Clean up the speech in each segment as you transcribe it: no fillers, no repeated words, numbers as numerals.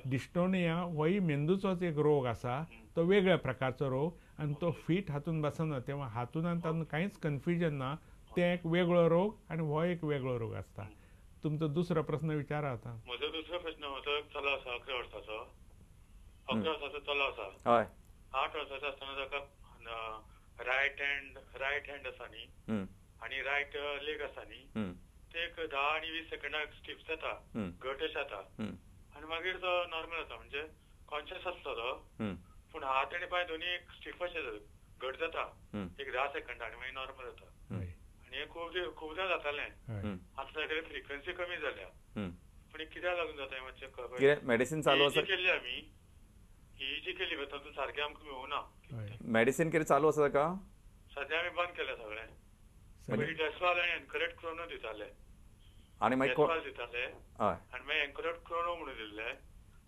Dystonia होय मेंदूचोच एक रोग आसा, तो वेगळ्या प्रकारचो रोग, आणि तो फीट हातून बसना, तेव्हा हातून आनी तातूंत कांयच कन्फ्युजन ना. ते एक वेगळो रोग आणि हो एक वेगळो रोग आसता. तुमचो दुसरो प्रश्न विचारा आता. म्हजो दुसरो प्रश्न, म्हजो एक चलो आसा 11 वर्साचो. 11 वर्साचो चलो आसा. हय. 8 वर्साचो आसतना ताका रायट हँड आसा न्ही, आनी रायट लेग आसा न्ही, ते एक 10 आनी 20 सेकंदाक स्टिफ जाता, घट जाता, आनी मागीर तो नॉर्मल जाता. म्हणजे कॉन्शियस आसता तो, पूण हात आनी पांय दोनी एक स्टिफ अशें घट जाता एक 10 सेकंदां, आनी मागीर नॉर्मल जाता. आनी हे खूबदां जातालें. आतां तागेली फ्रिक्वेन्सी कमी जाल्या, पूण कित्याक लागून जाता मातशें खबर? मेडिसिन चालू आसा केल्ली आमी, ईईजी केली, तातूंत सारकें आमकां मेळूना. मेडिसिन कितें चालू आसा ताका? सध्या आमी बंद केलें सगळें. पयलीं डेस्पाल आनी एनकरेट क्रोनो दिताले, आनी मागीर दिताले, आनी मागीर एनकरेट क्रोनो म्हणून दिल्ले,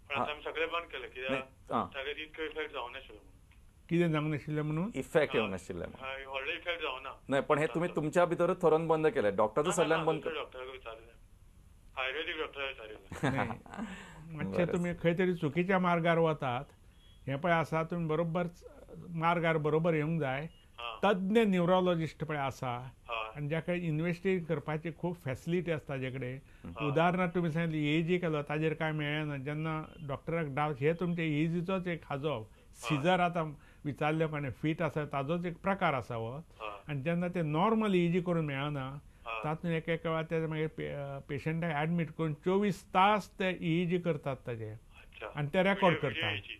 पण आतां आमी सगळें बंद केलें. कित्याक ताका इतको इफेक्ट जावं नाशिल्लो म्हणून. कितें जावंक नाशिल्लें म्हणून? इफेक्ट येवंक नाशिल्ले. व्हडलो इफेक्ट जावना. नाही, पण हे तुम्ही तुमच्या भितरच थरोन बंद केले, डॉक्टरचो सल्ल्यान बंद केले? डॉक्टराक विचारलें, आयुर्वेदीक डॉक्टराक विचारलें. मातशें तुमी खंय तरी चुकीच्या मार्गार वतात. हें पळय आसा, तुमी बरोबर मार्गार बरोबर येवंक जाय. तज्ञ न्युरोलॉजिस्ट पळय आसा, आनी ज्या कडेन इन्वेस्टिगेट करपाची खूब फॅसिलिटी आसता ताजे कडेन. उदाहरणार्थ तुमी सांगितलें ईईजी केलो, ताजेर कांय मेळना. जेन्ना डॉक्टराक डावट, हे तुमचे ईईजीचोच एक हाजो सिजर आतां विचारले कोणें फीट आसा ताजोच एक प्रकार आसा हो. आनी जेन्ना ते नॉर्मल ईईजी करून मेळना, तातूंत एक वेळार ते मागीर पेशंटाक एडमीट करून 24 तास ते ईईजी करतात ताजे, आनी ते रेकॉर्ड करतात.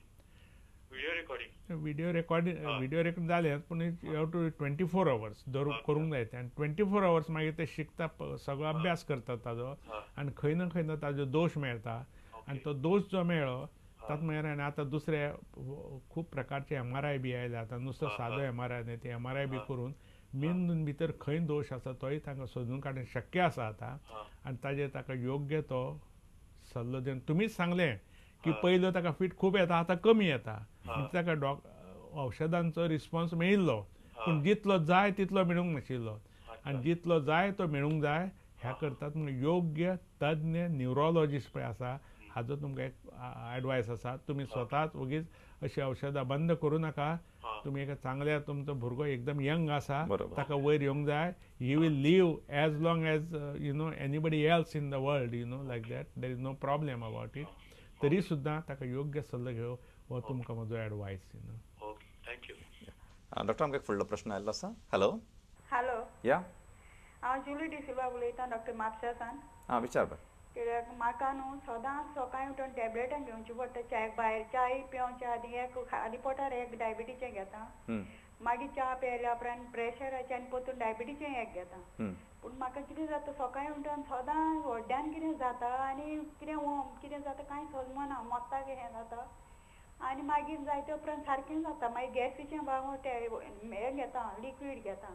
व्हिडिओ रेकॉर्ड जाले, पूण यू हॅव टू 24 hours करूंक जाय ते. आनी 24 hours मागीर ते शिकता, सगळो अभ्यास करतात ताजो, आनी खंय ना खंय ताजो दोश मेळटा. आनी तो दोश जो मेळ्ळो तातूंत मागीर आनी आतां दुसरे खूब प्रकारचे MRI बी आयले. आतां नुसतो सादो MRI न्ही, ते MRI बी करून मेंदून भितर खंय दोश आसा तोय तांकां सोदून काडून शक्य आसा आतां. आनी ताजेर ताका योग्य तो सल्लो दिवन, तुमीच सांगलें की पयलो ताका फीट खूब येता, आतां कमी येता. म्हणजे ताका औशधांचो रिस्पॉन्स मेळिल्लो, पूण जितलो जाय तितलो मेळूंक नाशिल्लो. आनी जितलो जाय तो मेळूंक जाय, ह्या करतात म्हणून योग्य तज्ञ न्युरोलॉजिस्ट पळय आसा, हाजो तुमकां एक एडवायस आसा. तुमी स्वताच उगीच अशी औशधां बंद करूं नाका. तुमी एक चांगल्या, तुमचो भुरगो एकदम यंग आसा, ताका वयर येवंक जाय. He will live as long as anybody else in the world, like that. There is no problem about it. तरी सुद्दां ताका योग्य सल्लो घेवं, हो तुमकां म्हजो एडवायस. थँक्यू. डॉक्टर, आमकां एक फुडलो प्रश्न आयिल्लो आसा. हॅलो. या. हांव जुली डिसिल्वा उलयतां, डॉक्टर म्हापशासान. विचार बरें. कित्याक म्हाका न्हू सदां सकाळीं उठून टॅबलेटां घेवची पडटा. चाय भायर चाय पिवच्या आदी एक आदी पोटार एक डायबिटीचें घेता, मागीर च्या पेल्या उपरांत प्रेशराचें आनी परतून डायबिटीचें एक घेता. पूण म्हाका कितें जाता, सकाळीं उठून सदां व्हड्यान कितें जाता आनी कितें जाता कांय समजना, मोत्ताक हें जाता. आनी मागीर जायते उपरांत सारकें जाता. मागीर गॅसीचें हें घेता, लिक्वीड घेता.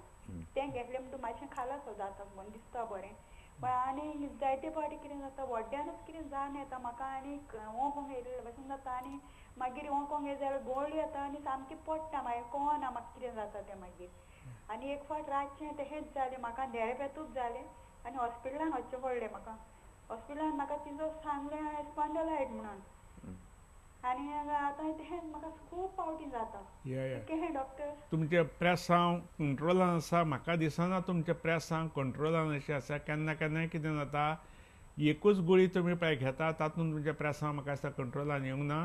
तें घेतलें म्हणटून मातशें खाला सो जाता म्हण दिसता बरें. पण आनी जायते फावटी कितें जाता, व्हड्यानूच कितें जावन येता म्हाका, आनी ओंकोंक येयल्ले भशेन जाता. आनी मागीर ओंकोंक येयले जाल्यार गोळ येता आनी सामकें पडटा. मागीर कळना म्हाका कितें जाता तें मागीर. आनी एक फावट रातचें तशेंच जालें म्हाका, थेरपेथूच जालें आनी हॉस्पिटलान वचचें पडलें म्हाका. हॉस्पिटलान म्हाका तिजो सांगलें स्पॉन्डलायट म्हणून. आनी आतां तें म्हाका खूब फावटी जाता. कशें डॉक्टर? तुमचे प्रेसांव कंट्रोलान आसा? म्हाका दिसना तुमचे प्रेसांव कंट्रोलान अशें आसा. केन्ना केन्नाय कितें जाता, एकूच गुळी तुमी पळय घेता, तातूंत तुमचे प्रेसांव म्हाका दिसता कंट्रोलान येवंक ना.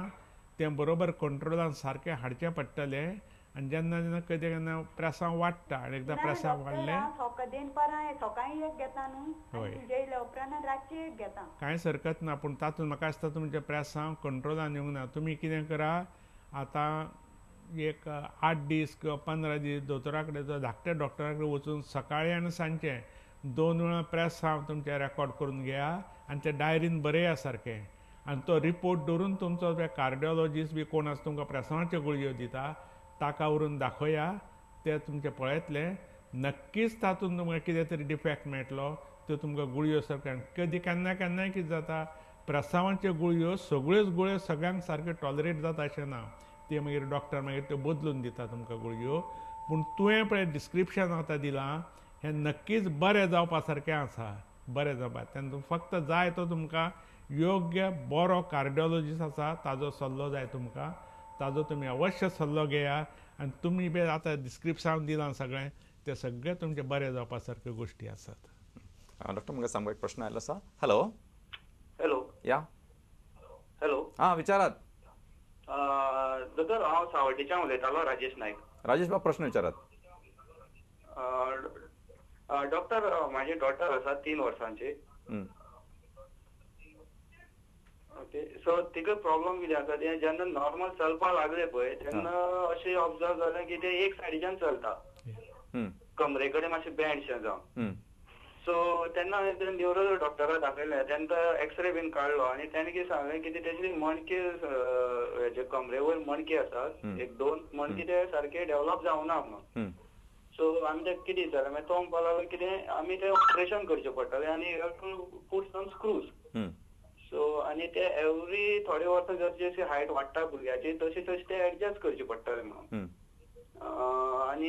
तें बरोबर कंट्रोलान सारकें हाडचें पडटलें. आनी जेन्ना जेन्ना केन्ना प्रेसांव वाडटा, आनी एकदां प्रेसांव वाडलें, सकाळीं एक घेता न्हू, जेयल्या उपरांत रातची एक घेता. कांयच हरकत ना. पूण तातूंत म्हाका दिसता तुमचे प्रेसांव कंट्रोलान येवंक ना. तुमी कितें करा, आतां एक 8 दीस किंवा 15 दीस दोतोरा कडेन, धाकट्या डॉक्टरा कडेन वचून सकाळीं आनी सांजचें 2 वेळा प्रेसांव तुमचें रेकॉर्ड करून घेया, आनी तें डायरीन बरया सारकें. आनी तो रिपोर्ट दवरून तुमचो कार्डिओलॉजिस्ट बी कोण आसा तुमकां प्रेसांवाच्यो गुळयो दिता, ताका व्हरून दाखोवया. ते तुमचें पळयतलें. नक्कीच तातूंत तुमकां कितें तरी डिफेक्ट मेळटलो. त्यो तुमकां गुळयो सारक्यो. केन्ना केन्नाय कितें जाता, प्रेसांवाच्यो गुळयो सगळ्योच गुळयो सगळ्यांक सारक्यो टॉलरेट जाता अशें ना. ते मागीर डॉक्टर मागीर त्यो बदलून दिता तुमकां गुळयो. पूण तुवें पळय डिस्क्रिप्शन आतां दिलां, हें नक्कीच बरें जावपा सारकें आसा. बरें जावपा तेन्ना फक्त जाय तो तुमकां योग्य बरो कार्डिओलॉजिस्ट आसा ताजो सल्लो जाय तुमकां, ताजो तुमी अवश्य सल्लो घेया आनी तुमी बी आतां डिस्क्रिप्शन दिलां सगळें ते सगळे तुमचे बरे जावपा सारक्यो गोश्टी आसात. डॉक्टर मुगे सामको एक प्रश्न आयलो आसा. हॅलो हॅलो या हॅलो विचारात. दोतोर हांव सावड्डेच्यान उलयतालो, राजेश नायक. राजेश बाब प्रश्न विचारात. डॉक्टर म्हाजी डॉटर आसा 3 वर्सांची. ओके, सो तिका प्रॉब्लेम कितें आसा ते जेन्ना नॉर्मल चलपा लागले पळय तेन्ना अशें ऑब्जर्व जालें की ते एक सायडीच्यान चलता, कमरे कडेन मातशें बेंडशें जावन. सो तेन्ना न्यूरो डॉक्टरा दाखयलें, तेन्ना एक्सरे बीन काडलो आनी तेणें कितें सांगलें की तेजे मणके हेजे कमरे वयर मणके आसात, 1-2 मणके ते सारके डेव्हलप जावना म्हणून. सो आमी ते कितें विचारलें, मागीर तो म्हणपाक लागलो कितें आमी ते ऑपरेशन करचें पडटलें आनी पूट सम स्क्रूज. सो आनी ते एवरी थोडे वर्सां जशी जशी हायट वाडटा भुरग्याची तशी तशी ते एडजस्ट करचे पडटले म्हणून. आनी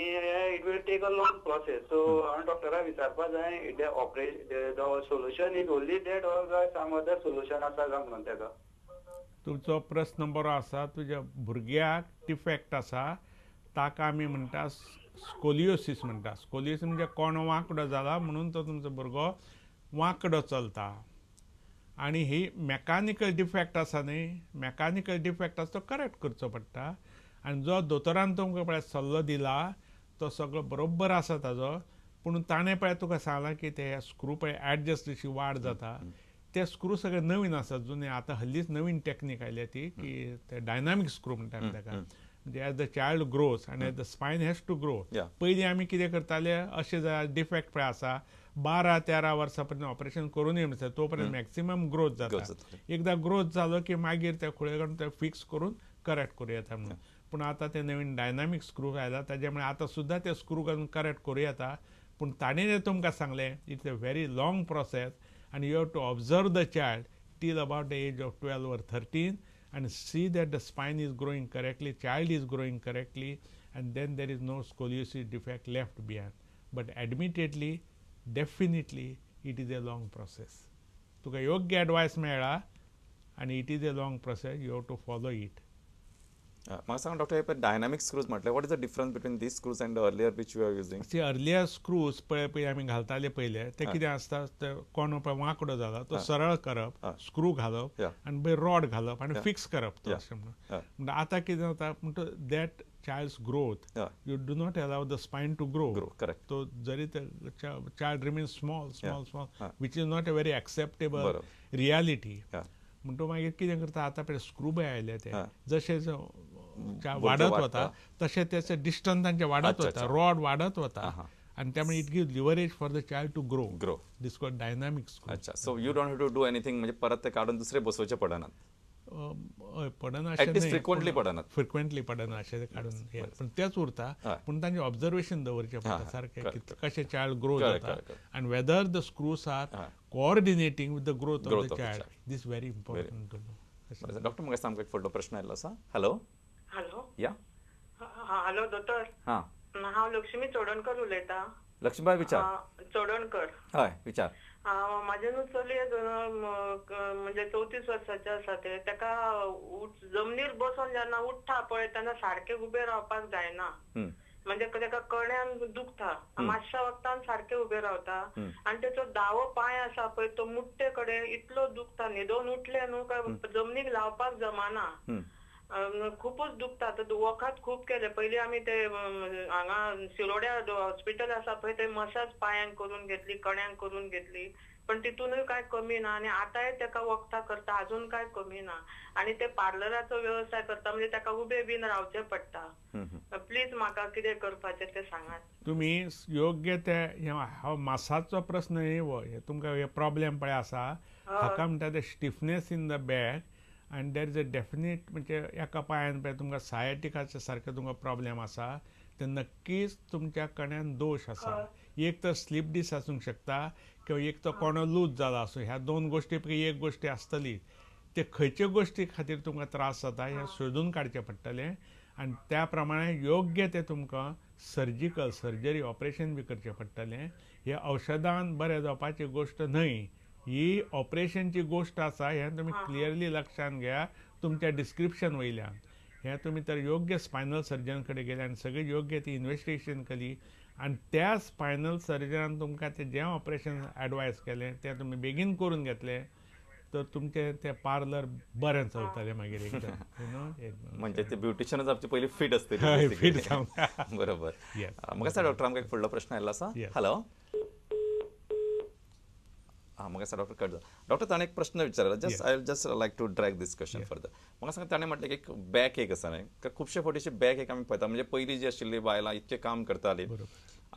it will take a long process. So हांवें डॉक्टराक विचारपाक जाय ते operation solution is only that or काय सम अदर सोल्युशन आसा काय म्हणून तेका. तुमचो प्रश्न बरो आसा. तुज्या भुरग्याक डिफेक्ट आसा ताका आमी म्हणटा स्कोलियोसीस म्हणटा. स्कोलियोसीस म्हणजे कोणो वांकडो जाला म्हणून तो तुमचो भुरगो वांकडो चलता. आनी ही मॅकानिकल डिफेक्ट आसा न्ही, मॅकानिकल डिफेक्ट आसा तो करेक्ट करचो पडटा. आनी जो दोतोरान तुमकां पळय सल्लो दिला तो सगळो बरोबर आसा ताजो, पूण ताणें पळय तुका सांगलां की ते स्क्रू पळय एडजस्ट जशी वाड जाता ते स्क्रू सगळे नवीन आसात, जुने. आतां हल्लीच नवीन टॅक्नीक आयल्या ती की ते डायनामीक स्क्रू म्हणटा ताका. म्हणजे एज द चायल्ड ग्रोज आनी as the spine has to grow. पयलीं आमी कितें करताले, अशें डिफेक्ट पळय आसा 12-13 वर्सां पर्यंत ऑपरेशन करूनय म्हणटा तो पर्यंत मॅक्सिमम ग्रोथ जाता. एकदां ग्रोथ जालो की मागीर ते खुळे काडून ते फिक्स करून करेक्ट करूं येता म्हणून. पूण आतां ते नवीन डायनामीक स्क्रू आयला ताजे मुळे आतां सुद्दां ते स्क्रू घालून करेक्ट करूं येता. पूण ताणें जें तुमकां सांगलें it's a very long process आनी you have to observe the child till about the age of 12 or 13 and see that the spine is growing correctly, child is growing correctly, and then there is no scoliosis defect left behind. But admittedly, definitely, it is a long process. तुका योग्य advice मेळ्ळा and it is a long process. You have to follow it. म्हाका सांग doctor, dynamic screws म्हटल्यार what is the difference between these screws and earlier which you are using? See earlier screws पळय आमी घालताले पयले ते कितें आसता, ते कोणो पळय वांकडो जाला तो सरळ करप, स्क्रू घालप आनी पळय रॉड घालप आनी फिक्स करप तो अशें म्हणून. म्हणजे आतां कितें जाता म्हणटा that child's growth you do not allow the spine to grow. Correct. तो जरी ते child remain small small small which is not a very acceptable reality. म्हणटो मागीर कितें करता, आतां पळय स्क्रू पळय आयले ते जशे वाडत वता तशें त्याचं डिस्टन्स तांचे वाडत वता, रॉड वाडत वता आनी त्यामुळे it give leverage for the child to grow. This called dynamic screw. अच्छा, so you don't have to do anything, म्हणजे परत ते काढून दुसरे बसोवचे पडनात. पडना फ्रिक्वेंटली पडना अशें काडून, पूण तेच उरता. पूण तांचें ऑब्जर्वेशन दवरचें पडटा सारकें कशें चायल्ड ग्रो जाता आनी whether the screws are coordinating with the growth of the child. This very important to know. Doctor म्हाका सामको एक फुडलो प्रश्न आयलो आसा. हॅलो या हॅलो दोतोर, हांव लक्ष्मी चोडणकर उलयतां. लक्ष्मीबाई विचार. चोडणकर. हय विचार. म्हाजे न्हू चली म्हणजे 34 वर्साचे आसा ते. ताका जमनीर बसून जेन्ना उठ्ठा पळय तेन्ना सारकें उबें रावपाक जायना. म्हणजे ताका कण्यान दुखता, मातशा वखदान सारकें उबें रावता आनी तेचो दावो पांय आसा पळय तो मुट्टे कडेन इतलो दुखता, न्हिदोन उठले न्हू काय जमनीक लावपाक जमाना, खूपच दुखता. वखद खूब केले. पयलीं आमी ते हांगा शिरोड्या हॉस्पिटल आसा पळय ते मसाज पांयांक करून घेतली, कण्यांक करून घेतली, पण तितूनय काय कमी ना. आनी आतांय ताका वखदां करता, अजून काय कमी ना. आनी ते पार्लराचो व्यवसाय करता म्हणजे ताका उबें बीन रावचें पडटा. प्लीज म्हाका कितें करपाचें तें सांगात. तुमी योग्य ते मसाजचो प्रश्न हे तुमकां हे प्रॉब्लेम पळय आसा, हाका म्हणटा ते स्टिफनेस इन द बॅक आनी देर इज अ डेफिनेट म्हणजे एका पांयान पळय तुमकां सायटिकाचे सारके तुमकां प्रॉब्लेम आसा ते नक्कीच तुमच्या कण्यान दोश आसा. एक तर स्लीप डिस आसूंक शकता किंवा एक तो कोणो लूज जाला आसूं. ह्या 2 गोश्टी पैकी एक गोश्टी आसतली. ते खंयचे गोश्टी खातीर तुमकां त्रास जाता हें सोदून काडचें पडटलें आनी त्या प्रमाणे योग्य ते तुमकां सर्जरी ऑपरेशन बी करचें पडटलें. हे औशधान बरें जावपाची गोश्ट न्हय. ही ऑपरेशनची गोष्ट आसा हें तुमी क्लियरली लक्षात घ्या तुमच्या डिस्क्रिप्शन वयल्यान. हें तुमी तर योग्य स्पायनल सर्जन कडेन गेले आनी सगळी योग्य ती इन्व्हेस्टिगेशन केली आनी त्या स्पायनल सर्जनान तुमकां तें जें ऑपरेशन एडवायस केलें तें तुमी बेगीन करून घेतलें तर तुमचें तें पार्लर बरें चलतलें मागीर एकदम. म्हणजे ते ब्युटिशियनच आमचे पयलीं फिट असतली. फिट बरोबर. म्हाका सांग डॉक्टर, आमकां एक फुडलो प्रश्न आयिल्लो आसा. हॅलो. म्हाका सांग डॉक्टर कट डॉक्टर ताणें एक प्रश्न विचारला. Just like to drag this question further. म्हाका सांग ताणें म्हटलें की एक बॅक एक आसा न्हय, खुबशे फावटी अशी बॅक एक आमी पळयता. म्हणजे पयलीं जी आशिल्ली बायलां इतकें काम करतालीं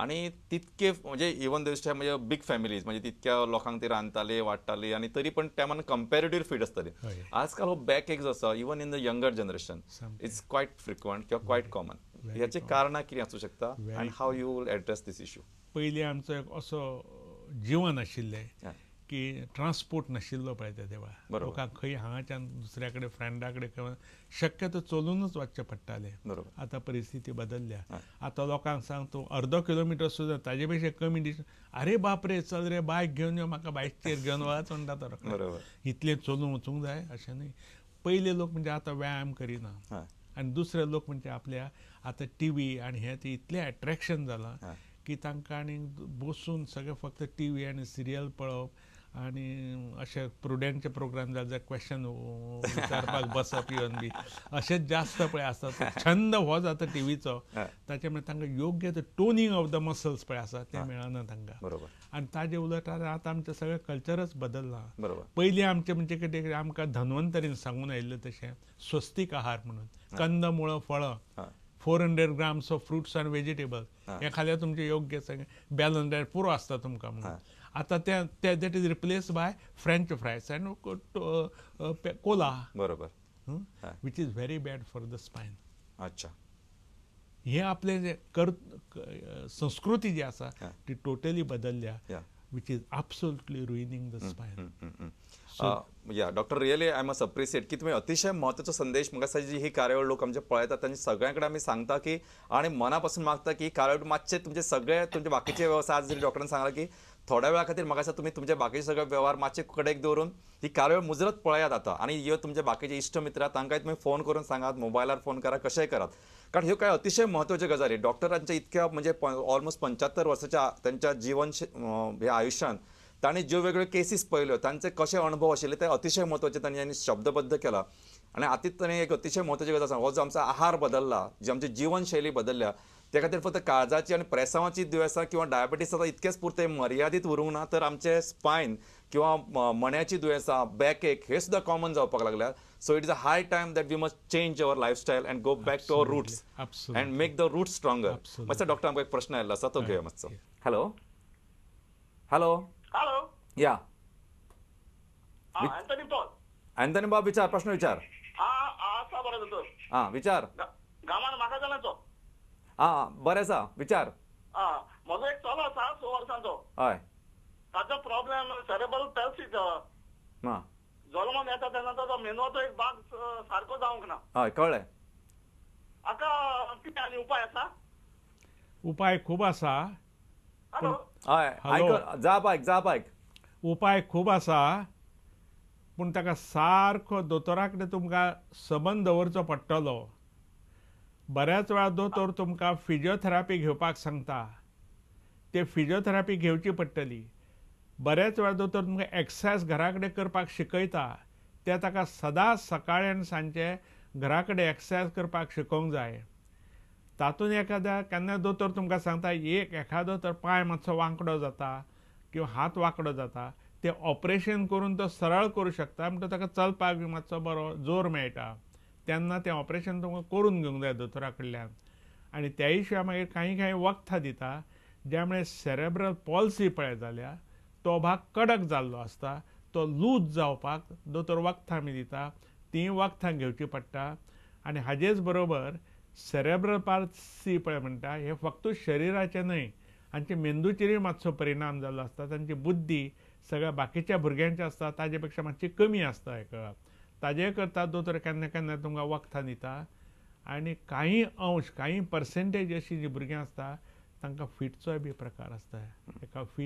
आनी तितके म्हणजे इवन दिसता म्हणजे बीग फॅमिलीज म्हणजे तितक्या लोकांक ती रांदताली वाडटाली आनी तरी पण त्या मानान कंपॅरेटिव्ह फिट आसताली. आजकाल हो बॅक एक जो आसा even in the younger generation it's quite frequent किंवा क्वायट कॉमन. ह्याची कारणां कितें आसूं शकता आनी how you will address this issue? पयलीं आमचो एक असो जीवन आशिल्लें की ट्रान्सपोर्ट नाशिल्लो पळय त्या तेवा. लोकांक खंय हांगाच्यान दुसऱ्या कडेन फ्रेंडा कडेन शक्यतो चलूनच वचचें पडटालें. आतां परिस्थिती बदलल्या. आतां लोकांक सांग तूं अर्दो किलोमिटर सुद्दां ताजे पेक्षा कमी डिस्टन्स, आरे बाप रे चल रे बायक घेवन यो, म्हाका बायकचेर घेवन वच म्हणटा तो. इतलें चलून वचूंक जाय अशें न्हय. पयले लोक म्हणजे आतां व्यायाम करिना आनी दुसरे लोक म्हणजे आपल्या आतां टीव्ही आनी हें तें इतलें एट्रॅक्शन जालां की तांकां आनी बसून सगळें फक्त टीव्ही आनी सिरियल पळोवप आनी अशे प्रुडंटचे प्रोग्राम जाले जाल्यार क्वेश्चन विचारपाक बसप येवन बी अशेंच जास्त पळय आसा. छंद हो जाता टीव्हीचो, ताचे मागीर तांकां योग्य ते टोनिंग ऑफ द मसल्स पळय आसा तें मेळना तांकां. आनी ताजे उलट आतां आमचें सगळें कल्चरच बदललां. पयलीं आमचें म्हणजे कितें आमकां धन्वंतरीन सांगून आयिल्लें तशें स्वस्तीक आहार म्हणून कंद मुळो फळां 400 grams ऑफ फ्रुट्स आनी वेजिटेबल्स हे खाल्यार तुमचें योग्य सगळें बॅलन्स डायट पुरो आसता तुमकां म्हणून. आतां ते that is replace by French fries and cola. बरोबर. Which is very bad for the spine. अच्छा. हे आपले जे संस्कृती जी आसा ती टोटली बदलल्या which is absolutely ruining the spine. Doctor really I must appreciate की तुम्ही अतिशय महत्वाचो संदेश म्हाका जी ही कार्यावळ लोक आमचे पळयतात तांचे सगळ्यां कडेन आमी सांगता की आणि मनापासून मागता की कार्यावळ मातशे तुमचे सगळे तुमचे बाकीचे व्यवसाय आज जरी डॉक्टरान सांगला की थोड्या वेळा खातीर म्हाका दिसता तुम्ही तुमचे बाकीचे सगळे व्यवहार मातशे कडेक दवरून ही कार्यावळ मुजरत पळयात आता आणि ह्यो तुमचे बाकीचे इश्ट मित्र तांकांय तुम्ही फोन करून सांगात, मोबायलार फोन करा, कशेंय करात. कारण ह्यो कांय अतिशय महत्वाच्यो गजाली. डॉक्टरांच्या इतक्या म्हणजे ऑलमोस्ट 75 वर्साच्या त्यांच्या जीवन हे आयुष्यात तांणी ज्यो वेगळ्यो केसीस पळयल्यो तांचे कशे अनुभव आशिल्ले ते अतिशय महत्वाचे तांणी शब्दबद्ध केला. आणि आतांच तांणी एक अतिशय महत्वाची गजाल सांगला, हो जो आमचा आहार बदलला, जी आमची जीवनशैली बदलल्या त्या खातीर फक्त काळजाची आणि प्रेसावाची दुयेंसां किंवा डायबिटीस इतकेच पुरते मर्यादित उरूंक ना, तर आमचे स्पायन किंवा मण्याची दुयेंसां, बॅक एक हे सुद्धा कॉमन जावपाक लागल्यात. So it is a high time that we must change our lifestyle and go back to our roots and make the roots stronger. मातसो डॉक्टर आमकां एक प्रश्न आयिल्लो आसा तो घेवया मातसो. हॅलो हॅलो हॅलो या अँथनी पॉल. अँथनी बाब विचार, प्रश्न विचार. आसा बरो दोतोर. विचार. गामान म्हाका जाल्याचो. बरें आसा, विचार. म्हजो एक चलो आसा 6 वर्सांचो. हय. ताचो प्रॉब्लेम सेरेब्रल पॅल्सी जल्माक येता तेन्ना ताचो मेंदवाचो एक भाग सारको जावंक ना. हय कळ्ळें. हाका कितें आनी उपाय आसा? उपाय खूब आसा. हॅलो हय जाप आयक. उपाय खूब आसा पूण ताका सारको दोतोरा कडेन तुमकां संबंद दवरचो पडटलो. बऱ्याच वेळा दोतोर तुमकां फिजिओथेरापी घेवपाक सांगता, ते फिजिओथेरापी घेवची पडटली. बऱ्याच वेळा दोतोर तुमकां एक्सरसायज घरा कडेन करपाक शिकयता, ते ताका सदांच सकाळी आनी सांजचे घरा कडेन एक्सरसायज करपाक शिकोवंक जाय. तातूंत केन्ना दोतोर तुमकां सांगता एखादो तर पांय मातसो वांकडो जाता किंवा हात वांकडो जाता, ते ऑपरेशन करून तो सरळ करूं शकता, म्हणटकीर ताका चलपाक बी मातसो बरो जोर मेळटा. तेन्ना तें ऑपरेशन तुमकां करून घेवंक जाय दोतोरा कडल्यान. आनी त्याय शिवाय मागीर कांय वखदां दिता, ज्यामुळे सेरेब्रल पॉल्सी पळय जाल्या तो भाग कडक जाल्लो आसता, तो लूज जावपाक दोतोर वखदां आमी दिता, तीं वखदां घेवची पडटा. आनी हाजेच बरोबर सेरेब्रल पॉल्सी पळय म्हणटा हें फक्त शरिराचें न्हय, हांचे मेंदूचेरूय मातसो परिणाम जाल्लो आसता. तांची बुद्धी सगळ्या बाकीच्या भुरग्यांची आसता ताजे पेक्षा मातशी कमी आसता. हेका ताजे करता दोतोर केन्ना केन्ना तुमकां वखदां दिता. आनी कांय पर्सेंटेज अशीं जीं भुरगीं आसता तांकां फिटचोय बी प्रकार आसता. एका फिट